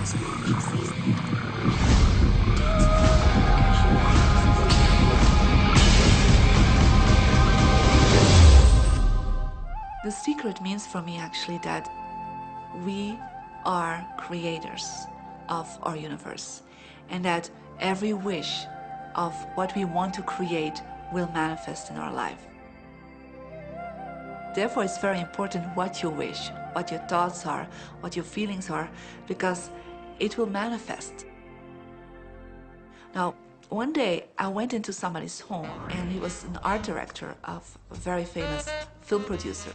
The secret means for me actually that we are creators of our universe, and that every wish of what we want to create will manifest in our life. Therefore, it's very important what you wish, what your thoughts are, what your feelings are, because it will manifest. Now, one day I went into somebody's home, and he was an art director of a very famous film producer.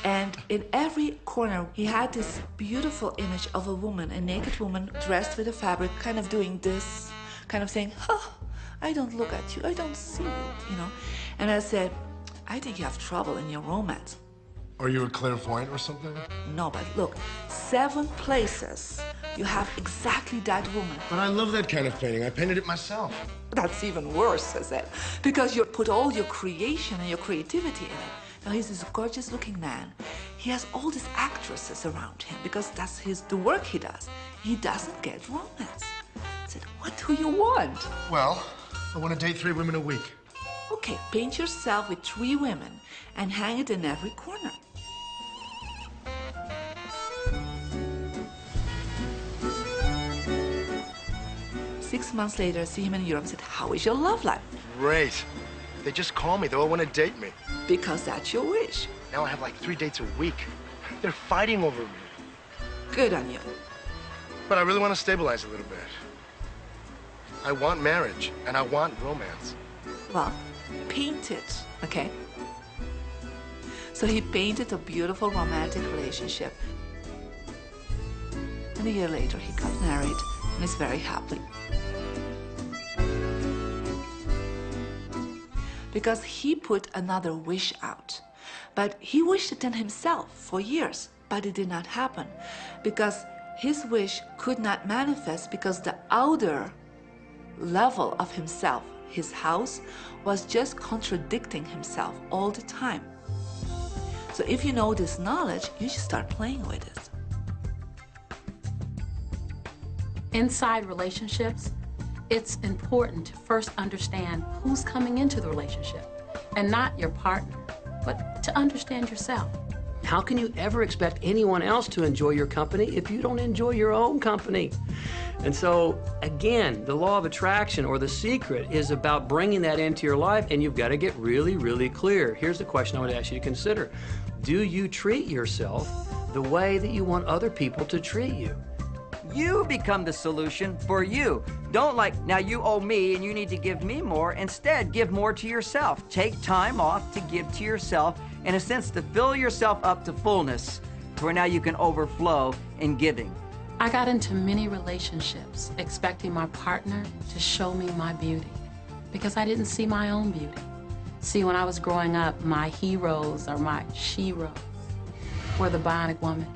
And in every corner, he had this beautiful image of a woman, a naked woman dressed with a fabric, kind of doing this, kind of saying, oh, I don't look at you, I don't see you, know. And I said, I think you have trouble in your romance. Are you a clairvoyant or something? No, but look, 7 places you have exactly that woman. But I love that kind of painting. I painted it myself. That's even worse, I said, because you put all your creation and your creativity in it. Now, he's this gorgeous-looking man. He has all these actresses around him because that's the work he does. He doesn't get romance. I said, what do you want? Well, I want to date 3 women a week. Okay, paint yourself with 3 women and hang it in every corner. Six months later, I see him in Europe and said, how is your love life? Great. They just call me. They all want to date me. Because that's your wish. Now I have like 3 dates a week. They're fighting over me. Good on you. But I really want to stabilize a little bit. I want marriage, and I want romance. Well, paint it, okay? So he painted a beautiful romantic relationship. And a year later, he got married and is very happy. Because he put another wish out. But he wished it in himself for years, but it did not happen. Because his wish could not manifest because the outer level of himself, his house, was just contradicting himself all the time. So if you know this knowledge, you should start playing with it. Inside relationships, it's important to first understand who's coming into the relationship, and not your partner, but to understand yourself. How can you ever expect anyone else to enjoy your company if you don't enjoy your own company? And so, again, the law of attraction, or the secret, is about bringing that into your life, and you've got to get really, really clear. Here's the question I would ask you to consider. Do you treat yourself the way that you want other people to treat you? You become the solution for you. Don't now you owe me and you need to give me more. Instead, give more to yourself. Take time off to give to yourself, in a sense, to fill yourself up to fullness, to where now you can overflow in giving. I got into many relationships expecting my partner to show me my beauty because I didn't see my own beauty. See, when I was growing up, my heroes, or my she-ros, were the Bionic Woman,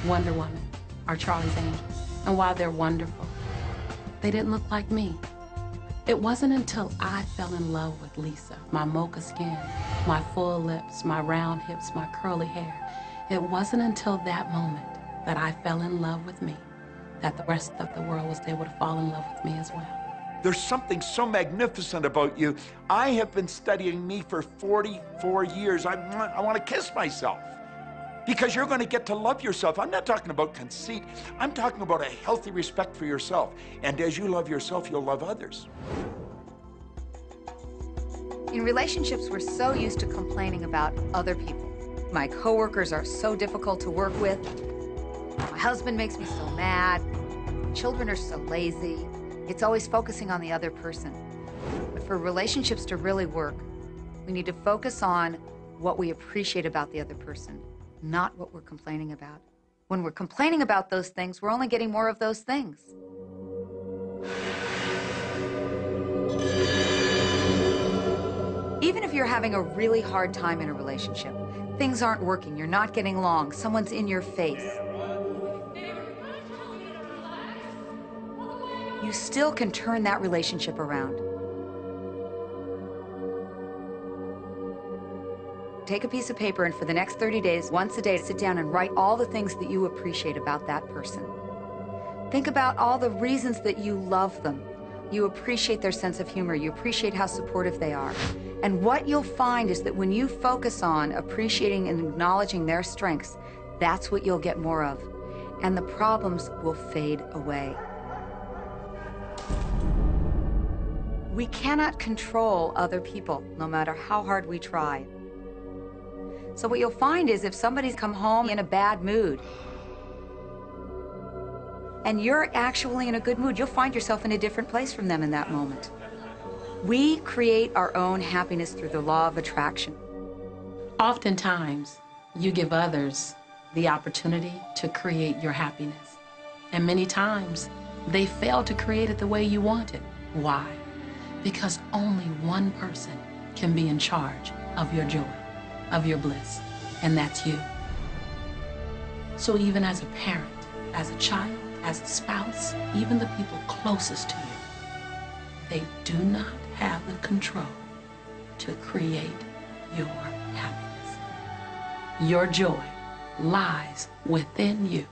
Wonder Woman, or Charlie's Angels. And while they're wonderful, they didn't look like me. It wasn't until I fell in love with Lisa, my mocha skin, my full lips, my round hips, my curly hair. It wasn't until that moment that I fell in love with me that the rest of the world was able to fall in love with me as well. There's something so magnificent about you. I have been studying me for 44 years. I want to kiss myself. Because you're going to get to love yourself. I'm not talking about conceit. I'm talking about a healthy respect for yourself. And as you love yourself, you'll love others. In relationships, we're so used to complaining about other people. My coworkers are so difficult to work with. My husband makes me so mad. Children are so lazy. It's always focusing on the other person. But for relationships to really work, we need to focus on what we appreciate about the other person, not what we're complaining about. When we're complaining about those things, we're only getting more of those things. Even if you're having a really hard time in a relationship, things aren't working, you're not getting along, someone's in your face, you still can turn that relationship around. Take a piece of paper and for the next 30 days, once a day, sit down and write all the things that you appreciate about that person. Think about all the reasons that you love them. You appreciate their sense of humor. You appreciate how supportive they are. And what you'll find is that when you focus on appreciating and acknowledging their strengths, that's what you'll get more of. And the problems will fade away. We cannot control other people, no matter how hard we try. So what you'll find is if somebody's come home in a bad mood, and you're actually in a good mood, you'll find yourself in a different place from them in that moment. We create our own happiness through the law of attraction. Oftentimes, you give others the opportunity to create your happiness. And many times, they fail to create it the way you want it. Why? Because only one person can be in charge of your joy, of your bliss, and that's you. So even as a parent, as a child, as a spouse, even the people closest to you, they do not have the control to create your happiness. Your joy lies within you.